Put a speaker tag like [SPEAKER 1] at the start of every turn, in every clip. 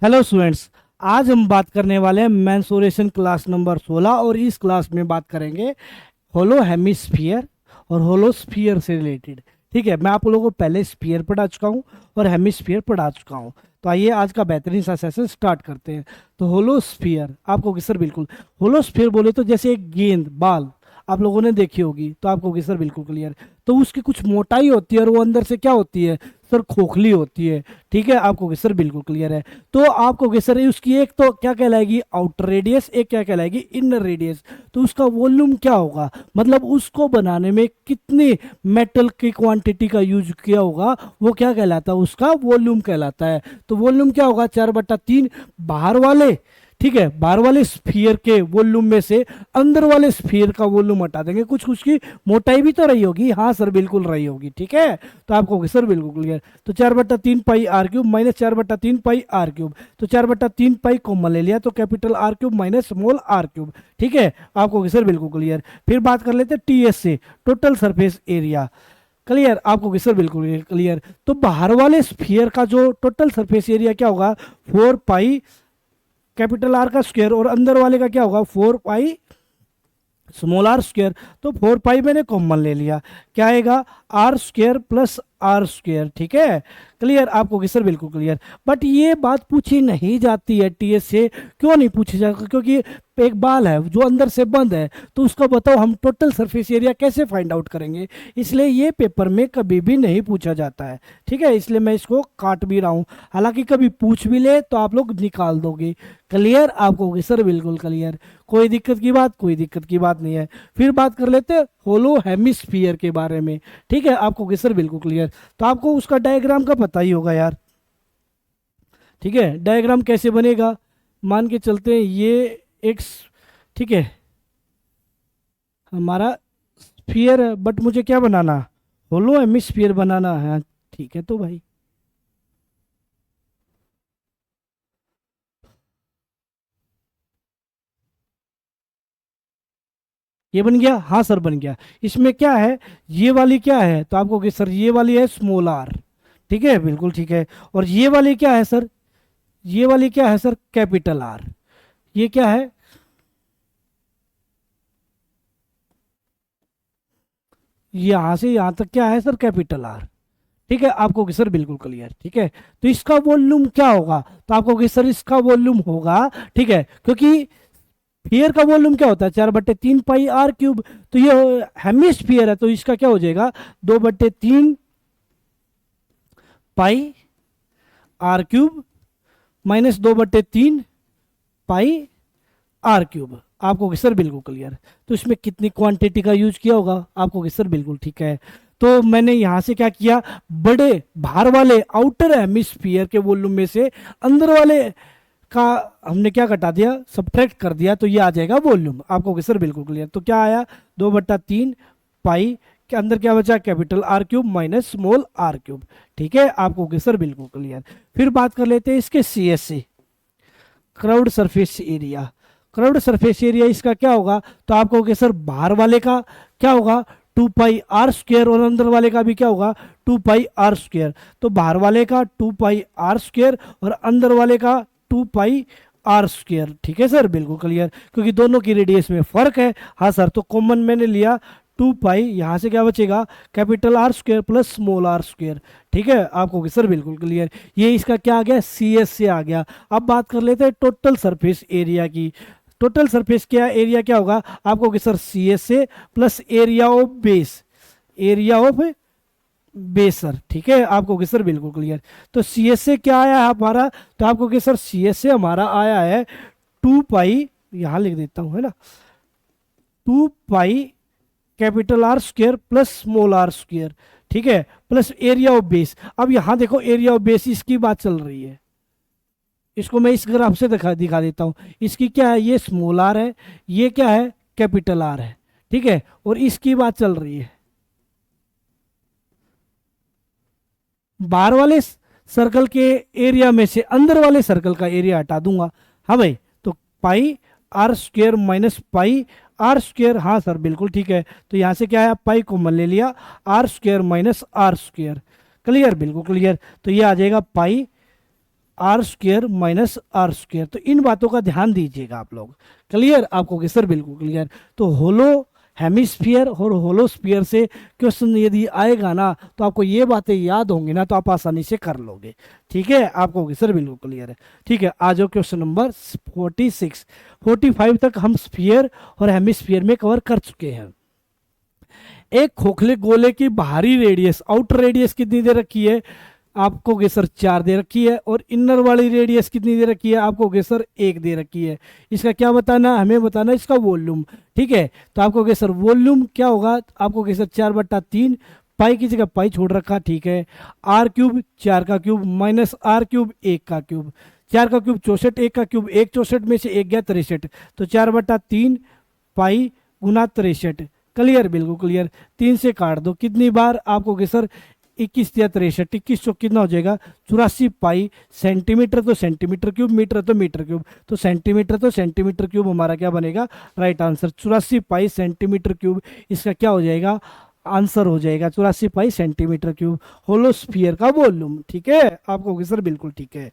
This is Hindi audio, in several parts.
[SPEAKER 1] Hello students. आज हम बात करने वाले हैं मेंसुरेशन क्लास नंबर 16 और इस क्लास में बात करेंगे होलो हेमिस्फीयर और होलोस्फीयर से रिलेटेड। ठीक है, मैं आप लोगों को पहले स्फीयर पढ़ा चुका हूँ और हेमिस्फीयर पढ़ा चुका हूँ। तो आइए आज का बेहतरीन सा सेशन स्टार्ट करते हैं। तो होलोस्फीयर आपको कि सर बिल्कुल होलोस्फीयर बोले तो जैसे एक गेंद बाल आप लोगों ने देखी होगी, तो आपको कि सर बिल्कुल क्लियर। तो उसकी कुछ मोटाई होती है और वो अंदर से क्या होती है सर, खोखली होती है। ठीक है, आपको कि सर बिल्कुल क्लियर है। तो आपको कि सर उसकी एक तो क्या कहलाएगी आउटर रेडियस, एक क्या कहलाएगी इनर रेडियस। तो उसका वॉल्यूम क्या होगा, मतलब उसको बनाने में कितनी मेटल की क्वांटिटी का यूज किया होगा, वो क्या कहलाता है, उसका वॉल्यूम कहलाता है। तो वॉल्यूम क्या होगा, 4/3 बाहर वाले। ठीक है, बाहर वाले स्फीयर के वॉल्यूम में से अंदर वाले स्फीयर का वॉल्यूम हटा देंगे। कुछ कुछ की मोटाई भी तो रही होगी, हाँ सर बिल्कुल रही होगी। ठीक है, तो आपको होगी सर बिल्कुल क्लियर। तो 4/3 पाई r³ माइनस 4/3 पाई r³। तो 4/3 पाई कॉमन ले लिया तो capital R³ minus small r³। ठीक है, आपको होगी सर बिल्कुल क्लियर। फिर बात कर लेते हैं TS से, टोटल सरफेस एरिया। क्लियर, आपको होगी सर बिल्कुल क्लियर। तो बाहर वाले स्फीयर का जो टोटल सरफेस एरिया क्या होगा, 4 पाई कैपिटल R का स्क्वायर, और अंदर वाले का क्या होगा 4 पाई स्मॉल आर स्क्वायर। तो 4 पाई मैंने कॉमन ले लिया, क्या आएगा R² प्लस R²। ठीक है, क्लियर, आपको कि सर बिल्कुल क्लियर। बट ये बात पूछी नहीं जाती है TS से। क्यों नहीं पूछी जाती, क्योंकि एक बाल है जो अंदर से बंद है, तो उसका बताओ हम टोटल सरफेस एरिया कैसे फाइंड आउट करेंगे। इसलिए ये पेपर में कभी भी नहीं पूछा जाता है। ठीक है, इसलिए मैं इसको काट भी रहा हूँ। हालांकि कभी पूछ भी ले तो आप लोग निकाल दोगे। क्लियर, आपको कि सर बिल्कुल क्लियर। कोई दिक्कत की बात, कोई दिक्कत की बात नहीं है। फिर बात कर लेते हैं होलो हेमिस्फीयर के बारे में। ठीक है, आपको कि सर बिल्कुल क्लियर। तो आपको उसका डायग्राम का पता ही होगा यार। ठीक है, डायग्राम कैसे बनेगा, मान के चलते हैं ये एक ठीक है हमारा स्फीयर है, बट मुझे क्या बनाना, होलो हेमिस्फीयर बनाना है। ठीक है, तो भाई ये बन गया, हाँ सर बन गया। इसमें क्या है, ये वाली क्या है, तो आपको कि सर ये वाली है स्मॉल आर। ठीक है, बिल्कुल ठीक है। और ये वाली क्या है सर, ये वाली क्या है सर, कैपिटल आर। ये क्या है, यहां से यहां तक क्या है सर, कैपिटल आर। ठीक है, आपको कि सर बिल्कुल क्लियर। ठीक है, तो इसका वॉल्यूम क्या होगा, तो आपको कि सर इसका वॉल्यूम होगा, ठीक है, क्योंकि स्फीयर का वॉल्यूम क्या होता है, 4/3 पाई r³। तो ये हेमिस्फीयर है, तो इसका क्या हो जाएगा, 2/3 पाई r³ माइनस 2/3 पाई r³। आपको कि सर बिल्कुल क्लियर। तो इसमें कितनी क्वांटिटी का यूज किया होगा, आपको कि सर बिल्कुल ठीक है। तो मैंने यहां से क्या किया, बड़े बाहर वाले आउटर हेमिस्फीयर के वॉल्यूम में से अंदर वाले का हमने क्या घटा दिया, सब्ट्रैक्ट कर दिया, तो ये आ जाएगा वॉल्यूम। आपको कि सर बिल्कुल क्लियर। तो क्या आया, 2/3 पाई के अंदर क्या बचा, capital R³ minus small r³। ठीक है, आपको कि सर बिल्कुल क्लियर। फिर बात कर लेते हैं इसके CS से, crowd surface area. Crowd surface area इसका क्या होगा, तो आप कहोगे सर बाहर वाले का क्या होगा, 2 पाई r² और अंदर वाले का भी क्या होगा, 2 पाई r²। तो बाहर वाले का 2 पाई r² और अंदर वाले का 2 पाई r²। ठीक है सर बिल्कुल क्लियर, क्योंकि दोनों की रेडियस में फर्क है। हाँ सर, तो कॉमन मैंने लिया 2 पाई, यहाँ से क्या बचेगा, capital R² plus small r²। ठीक है, आपको सर बिल्कुल क्लियर। ये इसका क्या आ गया, CS से आ गया। अब बात कर लेते हैं टोटल सरफेस एरिया की। टोटल सरफेस क्या एरिया क्या होगा, आपको कि सर CS से plus area of base, area of बेसर। ठीक है, आपको कि सर बिल्कुल क्लियर। तो CS से क्या आया है हमारा, तो आपको कि सर CS से हमारा आया है 2 पाई, यहां लिख देता हूं है ना, 2 pi capital R² plus small r²। ठीक है, प्लस एरिया ऑफ बेस। अब यहां देखो एरिया ऑफ बेस इसकी बात चल रही है, इसको मैं इस ग्राफ से दिखा देता हूं। इसकी क्या है, ये स्मॉल आर है, ये क्या है कैपिटल आर है। ठीक है, और इसकी बात चल रही है, बाहर वाले सर्कल के एरिया में से अंदर वाले सर्कल का एरिया हटा दूंगा। हाँ भाई, तो पाई r² माइनस पाई r²। हाँ सर बिल्कुल ठीक है। तो यहाँ से क्या है, पाई कॉमन ले लिया, r² माइनस r²। क्लियर, बिल्कुल क्लियर। तो ये आ जाएगा pi R square minus R square. तो इन बातों का ध्यान दीजिएगा आप लोग। क्लियर आपको कि सर बिल्कुल क्लियर। तो होलो हेमिस्फीयर और होलोस्फीयर से क्वेश्चन यदि आएगा ना तो आपको ये बातें याद होंगी ना तो आप आसानी से कर लोगे। ठीक है आपको कि सर बिल्कुल क्लियर है। ठीक है, आ जाओ क्वेश्चन नंबर 46। 45 तक हम स्फीयर और हेमिस्फीयर में कवर कर चुके हैं। एक खोखले गोले की बाहरी रेडियस, आउटर रेडियस कितनी दे रखी है आपको के सर 4 दे रखी है, और इनर वाली रेडियस कितनी दे रखी है आपको के सर 1 दे रखी है। इसका क्या बताना, हमें बताना इसका वॉल्यूम। ठीक है, तो आपको के सर वॉल्यूम क्या होगा आपको के सर 4/3, पाई की जगह पाई छोड़ रखा। ठीक है, आर क्यूब 4 का क्यूब माइनस आर क्यूब 1 का क्यूब। 4 का क्यूब 64, 1 का क्यूब 1, 64 में से 1 गया 63, तो 4/3 पाई गुना 63। क्लियर बिल्कुल क्लियर। 3 से काट दो, कितनी बार आपको के सर 21 या 63, 21 चौक कितना हो जाएगा 84 पाई। सेंटीमीटर तो सेंटीमीटर क्यूब, मीटर तो मीटर क्यूब, तो सेंटीमीटर क्यूब हमारा क्या बनेगा राइट आंसर 84 पाई सेंटीमीटर क्यूब। इसका क्या हो जाएगा आंसर हो जाएगा 84 पाई सेंटीमीटर क्यूब होलोस्फीयर का वॉल्यूम। ठीक है आपको सर बिल्कुल ठीक है।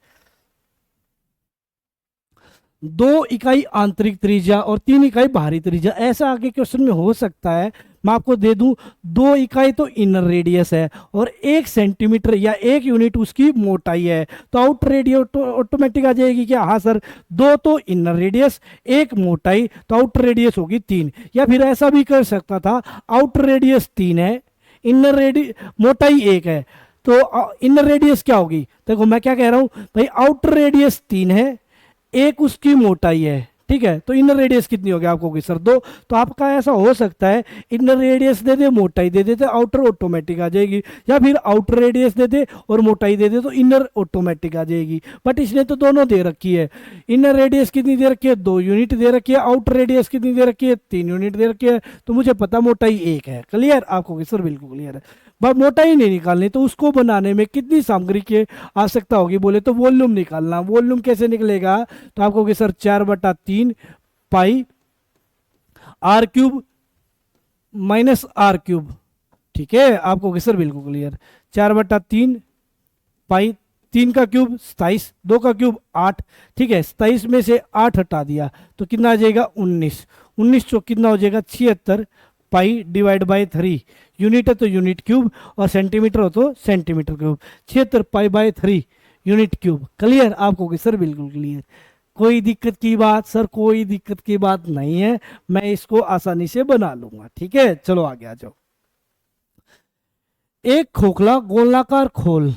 [SPEAKER 1] 2 इकाई आंतरिक त्रिज्या और 3 इकाई बाहरी त्रिज्या, ऐसा आगे क्वेश्चन में हो सकता है। मैं आपको दे दूं 2 इकाई तो इनर रेडियस है और 1 सेंटीमीटर या 1 यूनिट उसकी मोटाई है, तो आउटर रेडियस ऑटोमेटिक आ जाएगी क्या। हाँ सर, 2 तो इनर रेडियस 1 मोटाई, तो आउटर रेडियस होगी 3। या फिर ऐसा भी कर सकता था आउटर रेडियस 3 है, इनर रेडियस मोटाई 1 है, तो इनर रेडियस क्या होगी। देखो मैं क्या कह रहा हूं भाई, आउटर रेडियस 3 है, 1 उसकी मोटाई है। ठीक है, तो इनर रेडियस कितनी होगी आपको कि सर 2। तो आपका ऐसा हो सकता है इनर रेडियस दे दे मोटाई दे दे तो आउटर ऑटोमेटिक आ जाएगी, या फिर आउटर रेडियस दे दे और मोटाई दे दे तो इनर ऑटोमेटिक आ जाएगी। बट इसने तो दोनों दे रखी है। इनर रेडियस कितनी दे रखी है 2 यूनिट दे रखी है, आउटर रेडियस कितनी दे रखी है 3 यूनिट दे रखी है, तो मुझे पता मोटाई 1 है। क्लियर आपको कि सर बिल्कुल क्लियर है। बट मोटाई नहीं निकालनी तो उसको बनाने में कितनी सामग्री की आवश्यकता होगी बोले तो वॉल्यूम निकालना। वॉल्यूम कैसे निकलेगा तो आपको कि sir 4/3 pi are cube minus r cube. ठीक है आपको कि सर बिल्कुल क्लियर। 4/3 पाई, 3 का क्यूब 27, 2 का क्यूब 8। ठीक है, 27 में से 8 हटा दिया तो कितना आ जाएगा 19। 19 चौक कितना हो जाएगा 76 पाई डिवाइड बाय 3। यूनिट है तो यूनिट क्यूब और सेंटीमीटर हो तो centimetre cube. 76 pi by 3 unit cube. Clear आपको कि सर बिल्कुल क्लियर। कोई दिक्कत की बात सर, कोई दिक्कत की बात नहीं है, मैं इसको आसानी से बना लूंगा। ठीक है, चलो आगे आ जाओ। एक खोखला गोलाकार खोल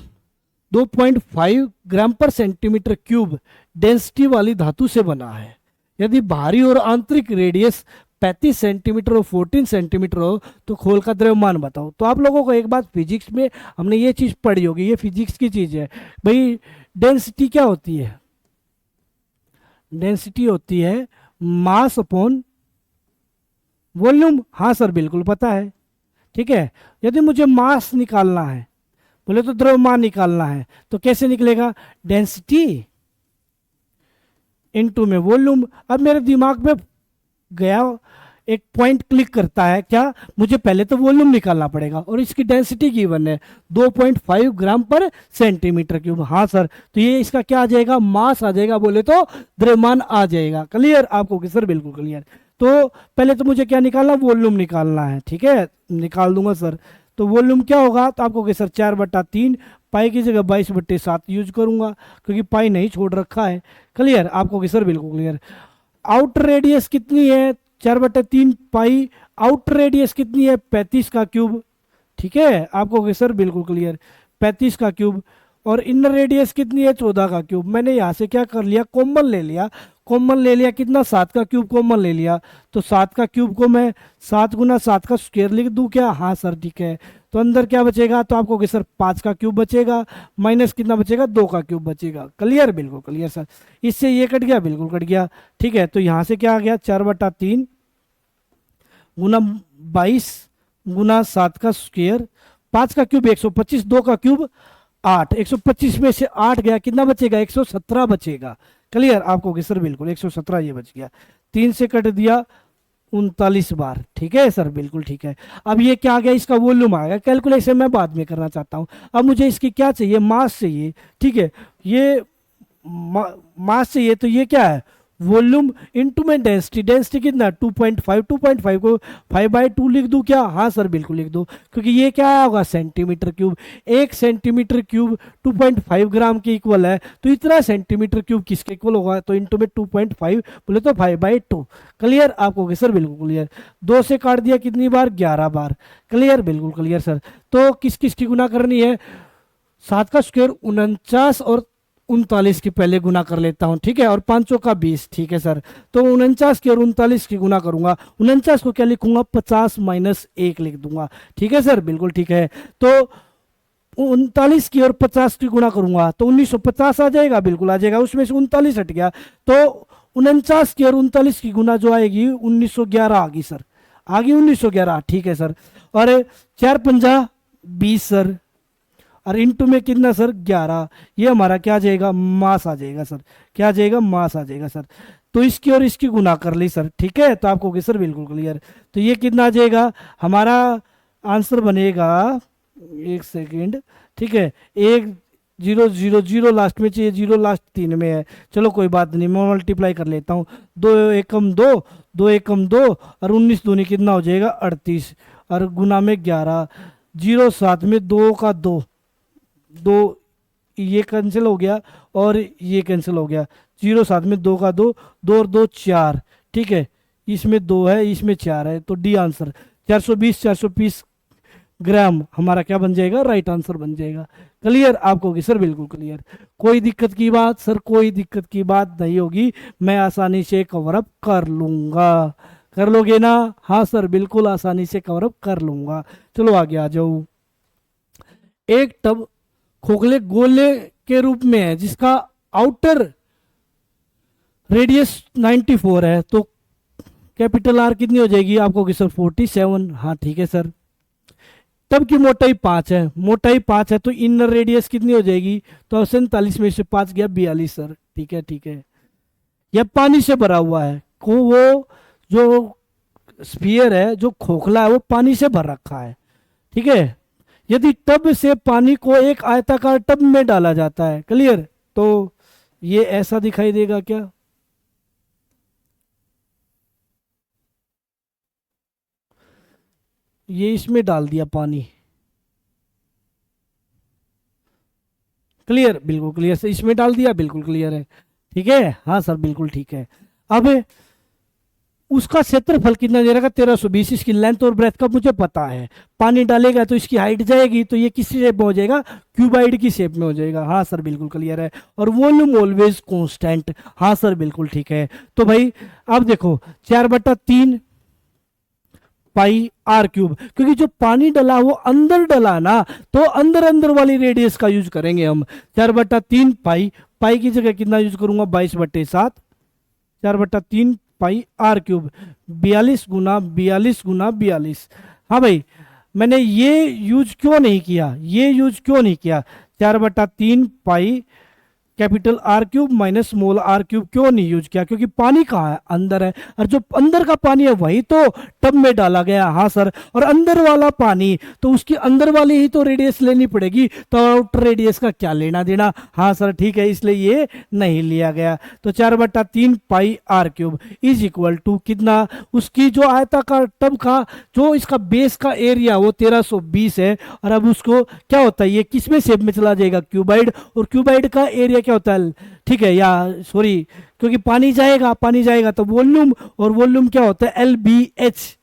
[SPEAKER 1] 2.5 ग्राम पर सेंटीमीटर क्यूब डेंसिटी वाली धातु से बना है। यदि बाहरी और आंतरिक रेडियस 35 सेंटीमीटर और 14 सेंटीमीटर हो तो खोल का द्रव्यमान बताओ। तो आप लोगों को एक बात फिजिक्स में हमने ये चीज पढ़ी होगी, ये फिजिक्स की चीज है भाई। डेंसिटी क्या होती है, डेंसिटी होती है मास अपॉन वॉल्यूम। हाँ सर बिल्कुल पता है। ठीक है, यदि मुझे मास निकालना है बोले तो द्रव्यमान निकालना है तो कैसे निकलेगा डेंसिटी इनटू में वॉल्यूम। अब मेरे दिमाग में गया एक पॉइंट क्लिक करता है क्या, मुझे पहले तो वॉल्यूम निकालना पड़ेगा और इसकी डेंसिटी गिवन है 2.5 ग्राम पर सेंटीमीटर क्यूब। हाँ सर, तो ये इसका क्या आ जाएगा मास आ जाएगा बोले तो द्रव्यमान आ जाएगा। क्लियर आपको कि सर बिल्कुल क्लियर। तो पहले तो मुझे क्या निकालना वॉल्यूम निकालना है। ठीक है, निकाल दूंगा सर। तो वॉल्यूम क्या होगा तो आपको कि सर 4/3 पाई की जगह 22/7 यूज करूंगा क्योंकि पाई नहीं छोड़ रखा है। क्लियर आपको कि सर बिल्कुल क्लियर। आउटर रेडियस कितनी है 4/3 पाई, आउटर रेडियस कितनी है 35 का क्यूब। ठीक है आपको कि सर बिल्कुल क्लियर 35 का क्यूब, और इनर रेडियस कितनी है 14 का क्यूब। मैंने यहाँ से क्या कर लिया कॉमन ले लिया, कॉमन ले लिया कितना 7 का क्यूब कॉमन ले लिया, तो 7 का क्यूब को मैं 7 गुना 7 का स्क्वायर लिख दूं क्या। हाँ सर ठीक है, तो अंदर क्या बचेगा तो आपको कि सर 5 का क्यूब बचेगा, माइनस कितना बचेगा 2 का क्यूब बचेगा। क्लियर बिल्कुल क्लियर सर। इससे ये कट गया बिल्कुल कट गया। ठीक है, तो यहाँ से क्या आ गया 4/3 गुना 22 गुना 7 का स्क्वायर, 5 का क्यूब 125, 2 का क्यूब 8, 125 में से 8 गया कितना बचेगा 117 बचेगा। क्लियर आपको कि सर बिल्कुल 117 ये बच गया। 3 से कट दिया 39 बार। ठीक है सर बिल्कुल ठीक है। अब ये क्या आ गया इसका वॉल्यूम आ गया। कैलकुलेशन मैं बाद में करना चाहता हूँ, अब मुझे इसकी क्या चाहिए मास चाहिए। ठीक है, ये मास चाहिए, तो ये क्या है, वॉल्यूम इनटू में डेंसिटी। डेंसिटी कितना, 2.5, 2.5 को 5/2 लिख दूं क्या? हाँ सर बिल्कुल लिख दो, क्योंकि ये क्या होगा, सेंटीमीटर क्यूब। 1 सेंटीमीटर क्यूब 2.5 ग्राम के इक्वल है, तो इतना सेंटीमीटर क्यूब किसके इक्वल होगा, तो इनटू में 2.5 बोले तो 5/2। क्लियर आपको कि सर? बिल्कुल क्लियर। 2 से काट दिया कितनी बार, 11 बार। क्लियर, बिल्कुल क्लियर सर। तो किस किस की गुना करनी है, 7 का स्क्वायर 49 और 39 की पहले गुना कर लेता हूं, ठीक है, और 5 का 20, ठीक है सर। तो 49 की और 39 की गुना करूंगा, 49 को क्या लिखूंगा, 50 माइनस 1 लिख दूंगा, ठीक है सर, बिल्कुल ठीक है। तो 39 की और 50 की गुना करूंगा तो 1950 आ जाएगा, बिल्कुल आ जाएगा, उसमें से 39 हट गया, तो 49 की और 39 की गुना जो आएगी 1911 आ गई सर, आ गई 1911, ठीक है सर। और 4×5 = 20 सर, और इंटू में कितना सर, 11। ये हमारा क्या आ जाएगा, मास आ जाएगा सर, क्या आ जाएगा, मास आ जाएगा सर। तो इसकी और इसकी गुना कर ली सर, ठीक है, तो आपको कि सर बिल्कुल क्लियर। तो ये कितना आ जाएगा, हमारा आंसर बनेगा, एक सेकेंड, ठीक है, 1000 लास्ट में चाहिए, 0 लास्ट 3 में है, चलो कोई बात नहीं, मैं मल्टीप्लाई कर लेता हूँ। 2 एकम 2, 2 एकम 2, और 19 दूनी कितना हो जाएगा, 38, और गुना में 11, 0 साथ में 2 का 2, 2 ये कैंसिल हो गया और ये कैंसिल हो गया, 0 साथ में 2 का 2, 2 और 2 4, ठीक है, इसमें 2 है, इसमें 4 है, तो डी आंसर 420 ग्राम हमारा क्या बन जाएगा, राइट आंसर बन जाएगा। क्लियर आपको होगी सर, बिल्कुल क्लियर, कोई दिक्कत की बात सर, कोई दिक्कत की बात नहीं होगी, मैं आसानी से कवर अप कर लूंगा। कर लोगे ना? हाँ सर बिल्कुल आसानी से कवर अप कर लूंगा। चलो आगे आ जाओ। एक टब खोखले गोले के रूप में है जिसका आउटर रेडियस 94 है, तो कैपिटल आर कितनी हो जाएगी आपको कि सर 47। हाँ ठीक है सर। टब की मोटाई 5 है, मोटाई 5 है, तो इनर रेडियस कितनी हो जाएगी, तो 47 में से 5 गया 42 सर, ठीक है ठीक है। यह पानी से भरा हुआ है, को वो जो स्फीयर है जो खोखला है वो पानी से भर रखा है, ठीक है। यदि टब से पानी को एक आयताकार टब में डाला जाता है, क्लियर, तो ये ऐसा दिखाई देगा क्या, ये इसमें डाल दिया पानी, क्लियर, बिल्कुल क्लियर सर, इसमें डाल दिया, बिल्कुल क्लियर है, ठीक है, हाँ सर बिल्कुल ठीक है। अब उसका क्षेत्रफल कितना दे रखा, 1320, इसकी लेंथ और ब्रेथ का मुझे पता है, पानी डालेगा तो इसकी हाइट जाएगी, तो ये किस शेप में हो जाएगा, क्यूबाइड की शेप में हो जाएगा। हाँ सर बिल्कुल क्लियर है। और वॉल्यूम ऑलवेज कांस्टेंट, हाँ सर बिल्कुल ठीक है। तो भाई अब देखो 4/3 पाई आर क्यूब, क्योंकि जो पानी डला वो अंदर डला ना, तो अंदर अंदर वाली रेडियस का यूज करेंगे हम। 4/3 पाई, पाई की जगह कितना यूज करूंगा, 22/7, 4/3 पाई आर क्यूब, 42 × 42 × 42। हाँ भाई, मैंने ये यूज क्यों नहीं किया, ये यूज क्यों नहीं किया, 4/3 pi capital r cube minus small r cube क्यों नहीं यूज किया, क्योंकि पानी कहाँ है, अंदर है, और जो अंदर का पानी है वही तो टब में डाला गया। हाँ सर, और अंदर वाला पानी तो उसकी अंदर वाली ही तो रेडियस लेनी पड़ेगी, तो आउटर रेडियस का क्या लेना देना। हाँ सर ठीक है, इसलिए ये नहीं लिया गया। तो 4/3 pi are cube is equal to कितना, उसकी जो आयताकार टब का जो इसका बेस का एरिया वो 1320 है, और अब उसको क्या होता है, ये किस में शेप में चला जाएगा, क्यूबाइड, और क्यूबाइड का एरिया क्या होता है, ठीक है, या सॉरी, क्योंकि पानी जाएगा, पानी जाएगा तो वॉल्यूम, और वॉल्यूम क्या होता है, एल बी एच,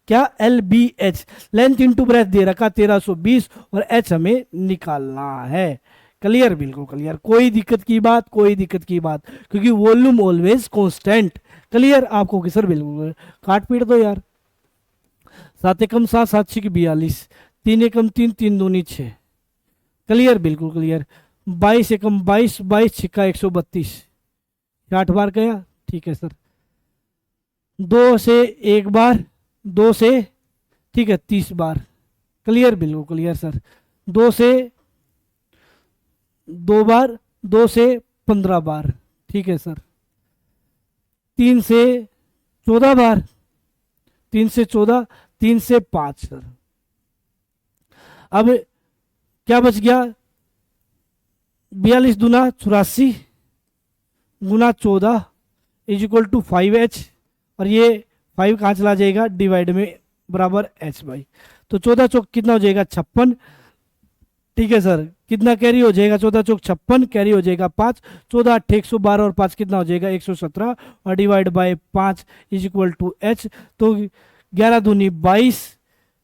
[SPEAKER 1] क्या, L B H, length into breadth दे रखा 1320, और एच हमें निकालना है। क्लियर, बिल्कुल क्लियर, कोई दिक्कत की बात, कोई दिक्कत की बात, क्योंकि वॉल्यूम ऑलवेज कांस्टेंट। क्लियर आपको कि सर बिल्कुल, काट पीट दो यार, 7 एकम 7, 7 6 42, 3 एकम 3, 3 दूनी 6। क्लियर, बिल्कुल क्लियर, 22 एकम 22, 22 छिक्का 132, 8 बार गया, ठीक है सर। 2 से 1 बार, 2 से, ठीक है, 30 बार। क्लियर, बिल्कुल क्लियर सर। 2 से 2 बार, 2 से 15 बार, ठीक है सर। 3 से 14 बार, 3 से 14, 3 से 5 सर। अब क्या बच गया, 42 दूना 84, गुना 14 इज इक्वल टू 5h, और ये 5 कहाँ चला जाएगा, डिवाइड में बराबर h बाई, तो 14 चौक कितना हो जाएगा 56। ठीक है सर, कितना कैरी हो जाएगा, 14 चौक 56, कैरी हो जाएगा 5, 14 8 112 और 5 कितना हो जाएगा 117, और divide by 5 is equal to h, तो 11 दूनी 22।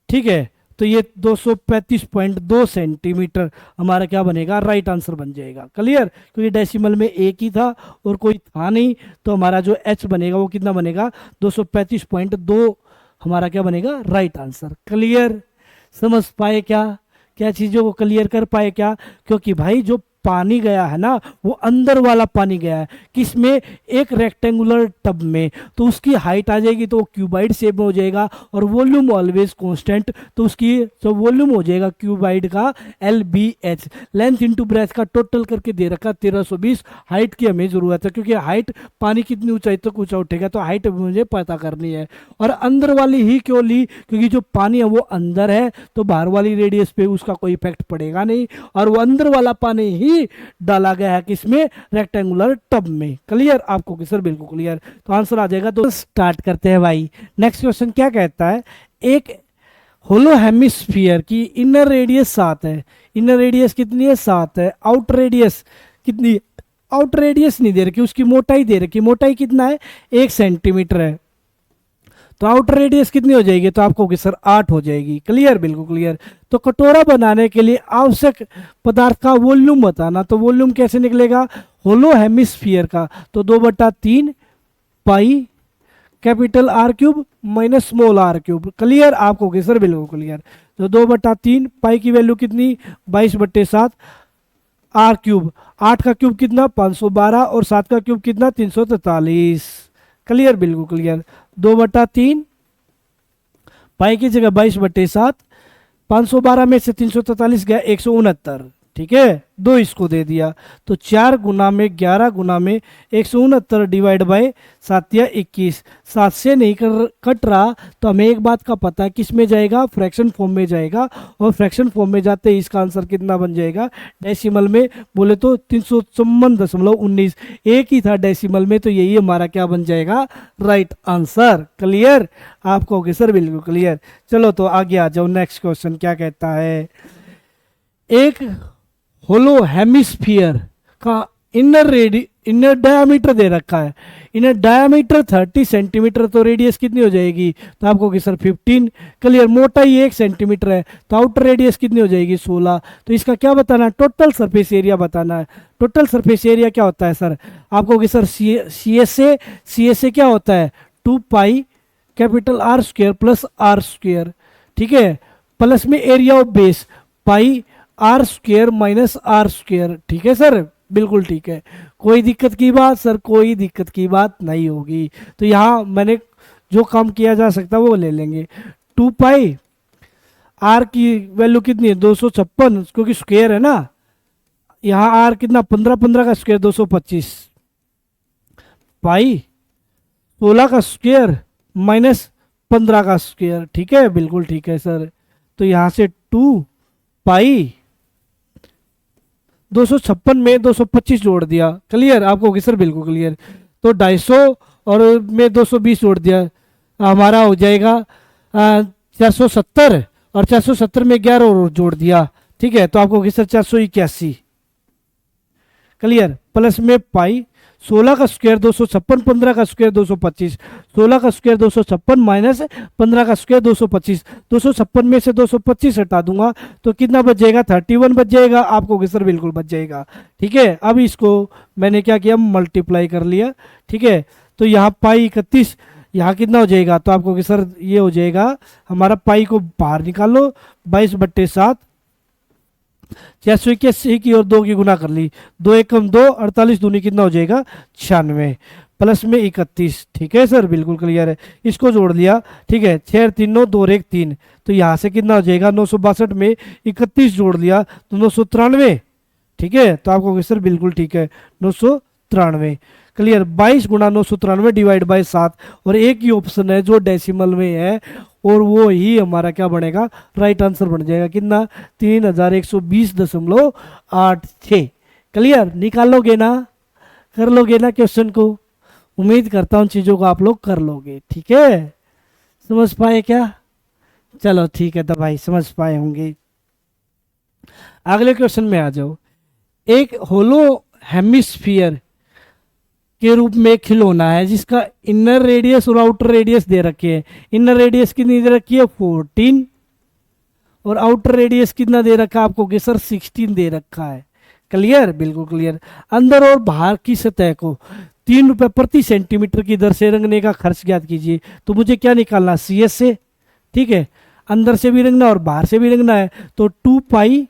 [SPEAKER 1] ठीक है, तो ये 235.2 सेंटीमीटर हमारा क्या बनेगा, राइट आंसर बन जाएगा। क्लियर, क्योंकि डेसिमल में एक ही था और कोई था नहीं, तो हमारा जो h बनेगा वो कितना बनेगा 235.2 हमारा क्या बनेगा, राइट आंसर। क्लियर, समझ पाए क्या, क्या चीज़ों को क्लियर कर पाए क्या, क्योंकि भाई जो पानी गया है ना वो अंदर वाला पानी गया है, किसमें, एक रेक्टेंगुलर टब में, तो उसकी हाइट आ जाएगी तो वो क्यूबाइड शेप में हो जाएगा, और वॉल्यूम ऑलवेज कांस्टेंट, तो उसकी जो वॉल्यूम हो जाएगा क्यूबाइड का LBH। लेंथ इंटू ब्रेथ का टोटल करके दे रखा 1320, हाइट की हमें जरूरत है क्योंकि हाइट पानी कितनी ऊंचाई तक ऊंचा उठेगा, तो हाइट मुझे पता करनी है। और अंदर वाली ही क्यों ली, क्योंकि जो पानी है वो अंदर है, तो बाहर वाली रेडियस पे उसका कोई इफेक्ट पड़ेगा नहीं, और वो अंदर वाला पानी ही डाला गया है किसमें, रेक्टेंगुलर टब में। क्लियर आपको कि सर, बिल्कुल क्लियर, तो आंसर आ जाएगा। तो स्टार्ट करते हैं भाई। नेक्स्ट क्वेश्चन क्या कहता है, एक होलो हेमिस्फीयर की इनर रेडियस 7 है, इनर रेडियस कितनी है 7 है, आउटर रेडियस कितनी, आउटर रेडियस नहीं दे रखी, उसकी मोटाई दे रखी, मोटाई कितना है 1 सेंटीमीटर है, तो आउटर रेडियस कितनी हो जाएगी, तो आपको कि सर 8 हो जाएगी। क्लियर, बिल्कुल क्लियर। तो कटोरा बनाने के लिए आवश्यक पदार्थ का वॉल्यूम बताना, तो वॉल्यूम कैसे निकलेगा, होलो हेमिस्फीयर का, तो 2/3 pi capital R cube minus small r cube. Clear आपको कि सर, बिल्कुल क्लियर। तो 2/3 पाई की वैल्यू कितनी 22/7, R क्यूब, 8 का क्यूब कितना 512, और 7 का क्यूब कितना 343। क्लियर, बिल्कुल क्लियर। 2/3 पाई की जगह 22/7, 512 में से 343 गया 169। ठीक है, 2 इसको दे दिया, तो 4 गुना में 11 गुना में 169 डिवाइड बाय 7 या 21, 7 से नहीं कट रहा, तो हमें एक बात का पता है किस में जाएगा, फ्रैक्शन फॉर्म में जाएगा, और फ्रैक्शन फॉर्म में जाते ही इसका आंसर कितना बन जाएगा, डेसिमल में बोले तो 354.19, एक ही था डेसिमल में, तो यही हमारा क्या बन जाएगा, राइट आंसर। क्लियर आपको कि सर, बिल्कुल क्लियर। चलो तो आगे आ जाओ, नेक्स्ट क्वेश्चन क्या कहता है, एक होलो हेमिस्फीयर का इनर डायमीटर दे रखा है, इनर डायमीटर 30 सेंटीमीटर, तो रेडियस कितनी हो जाएगी, तो आपको कि सर 15। क्लियर, मोटाई 1 सेंटीमीटर है, तो आउटर रेडियस कितनी हो जाएगी 16। तो इसका क्या बताना है, टोटल सरफेस एरिया बताना है। टोटल सरफेस एरिया क्या होता है सर, आपको कि सर सी एस ए क्या होता है 2 pi capital R square plus R square. ठीक है, प्लस में area of base pi R square minus R square. ठीक है सर, बिल्कुल ठीक है, कोई दिक्कत की बात सर, कोई दिक्कत की बात नहीं होगी। तो यहाँ मैंने जो काम किया जा सकता है वो ले लेंगे। 2 पाई R की वैल्यू कितनी है 256, क्योंकि स्क्वायर है ना, यहाँ R कितना 15 का स्क्वायर 225, पाई 16 का स्क्वायर माइनस 15 का स्क्वायर। ठीक है, बिल्कुल ठीक है सर। तो यहाँ से 2 पाई 256 में 225 जोड़ दिया। क्लियर आपको कि सर, बिल्कुल क्लियर। तो 250 और में 220 जोड़ दिया, हमारा हो जाएगा 470, और 470 में 11 और जोड़ दिया। ठीक है, तो आपको कि सर 481। क्लियर, प्लस में पाई 16 का स्क्वायर 256, 15 का स्क्वायर 225, 16 का स्क्वायर 256 माइनस 15 का स्क्वायर 225, 256 में से 225 हटा दूंगा तो कितना बच जाएगा 31 बच जाएगा। आपको कि सर बिल्कुल बच जाएगा। ठीक है, अब इसको मैंने क्या किया, मल्टीप्लाई कर लिया। ठीक है, तो यहाँ पाई 31, यहाँ कितना हो जाएगा, तो आपको कि सर ये हो जाएगा, हमारा पाई को बाहर निकालो 22/7, 681 की और 2 की गुना कर ली, 2 एकम 2, 48 दूनी कितना हो जाएगा 96, प्लस में 31। ठीक है सर, बिल्कुल क्लियर है, इसको जोड़ लिया। ठीक है, 6 3 9 2 1 3, तो यहाँ से कितना हो जाएगा 962 में 31 जोड़ लिया तो 993। ठीक है, तो आपको सर बिल्कुल ठीक है 993। क्लियर, 22 गुणा 993 डिवाइड बाई 7, और एक ही ऑप्शन है जो डेसिमल में है, और वो ही हमारा क्या बनेगा, राइट आंसर बन जाएगा। कितना 3120.86। क्लियर, निकालोगे ना, कर लोगे ना क्वेश्चन को? उम्मीद करता हूँ चीज़ों को आप लोग कर लोगे, ठीक है। समझ पाए क्या? चलो ठीक है, तो भाई समझ पाए होंगे। अगले क्वेश्चन में आ जाओ। एक होलो हेमिस्फीयर के रूप में एक खिलौना है जिसका इनर रेडियस और आउटर रेडियस दे रखे हैं। इनर रेडियस कितनी दे रखी है? 14। और आउटर रेडियस कितना दे रखा है आपको? सर 16 दे रखा है। क्लियर? बिल्कुल क्लियर। अंदर और बाहर की सतह को 3 रुपए प्रति सेंटीमीटर की दर से रंगने का खर्च ज्ञात कीजिए। तो मुझे क्या निकालना? CS से, ठीक है। अंदर से भी रंगना और बाहर से भी रंगना है, तो 2 pi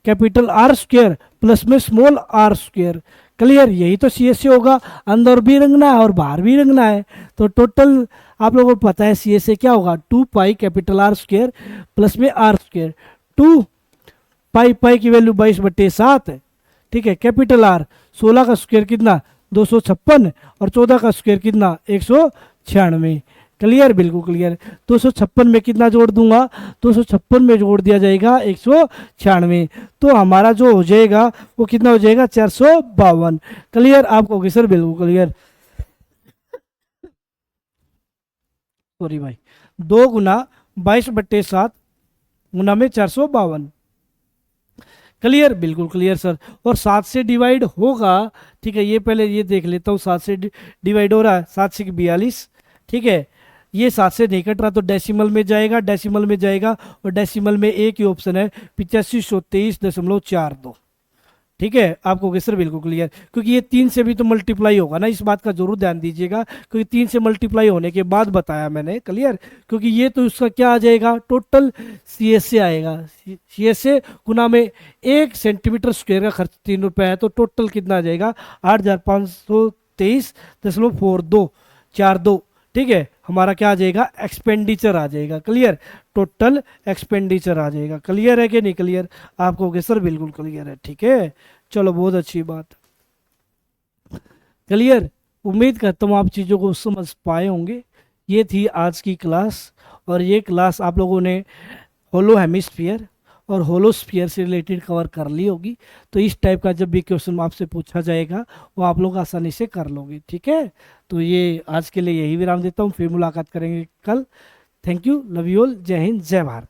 [SPEAKER 1] capital R square plus में स्मॉल r स्क्वेयर। क्लियर? यही तो CS से होगा। अंदर भी रंगना है और बाहर भी रंगना है, तो टोटल आप लोगों को पता है CS से क्या होगा? 2 pi capital R square plus में r स्क्वेयर। 2 पाई, पाई की वैल्यू 22/7 है, ठीक है। कैपिटल R 16 का स्क्वायर कितना? 256। और 14 का स्क्वायर कितना? 196। क्लियर? बिल्कुल क्लियर। 256 में कितना जोड़ दूंगा? 256 में जोड़ दिया जाएगा 196, तो हमारा जो हो जाएगा वो कितना हो जाएगा? 452। क्लियर? आपको होगी सर? बिल्कुल क्लियर। सॉरी भाई, 2 गुना 22/7 गुना में 452। क्लियर? बिल्कुल क्लियर सर। और 7 से डिवाइड होगा, ठीक है। ये पहले ये देख लेता हूँ, 7 से डिवाइड हो रहा है, 7 से 42, ठीक है। ये 7 से नहीं कट रहा तो डेसिमल में जाएगा, डेसिमल में जाएगा, और डेसिमल में एक ही ऑप्शन है 8523.42, ठीक है। आपको होगा सर? बिल्कुल क्लियर। क्योंकि ये 3 से भी तो मल्टीप्लाई होगा ना, इस बात का जरूर ध्यान दीजिएगा, क्योंकि 3 से मल्टीप्लाई होने के बाद बताया मैंने। क्लियर? क्योंकि ये तो उसका क्या आ जाएगा? टोटल CS से आएगा। CS से गुना में 1 सेंटीमीटर स्क्वायर का खर्च 3 रुपये है, तो टोटल कितना आ जाएगा? 8523.4242, ठीक है। हमारा क्या आ जाएगा? एक्सपेंडिचर आ जाएगा। क्लियर? टोटल एक्सपेंडिचर आ जाएगा। क्लियर है कि नहीं क्लियर? आपको होगा सर? बिल्कुल क्लियर है, ठीक है। चलो, बहुत अच्छी बात। क्लियर? उम्मीद करता हूँ आप चीज़ों को समझ पाए होंगे। ये थी आज की क्लास, और ये क्लास आप लोगों ने होलो हेमिस्फीयर और होलोस्फीयर से रिलेटेड कवर कर ली होगी। तो इस टाइप का जब भी क्वेश्चन आपसे पूछा जाएगा वो आप लोग आसानी से कर लोगे, ठीक है। तो ये आज के लिए यही विराम देता हूँ, फिर मुलाकात करेंगे कल। Thank you, love you all, जय हिंद, जय भारत।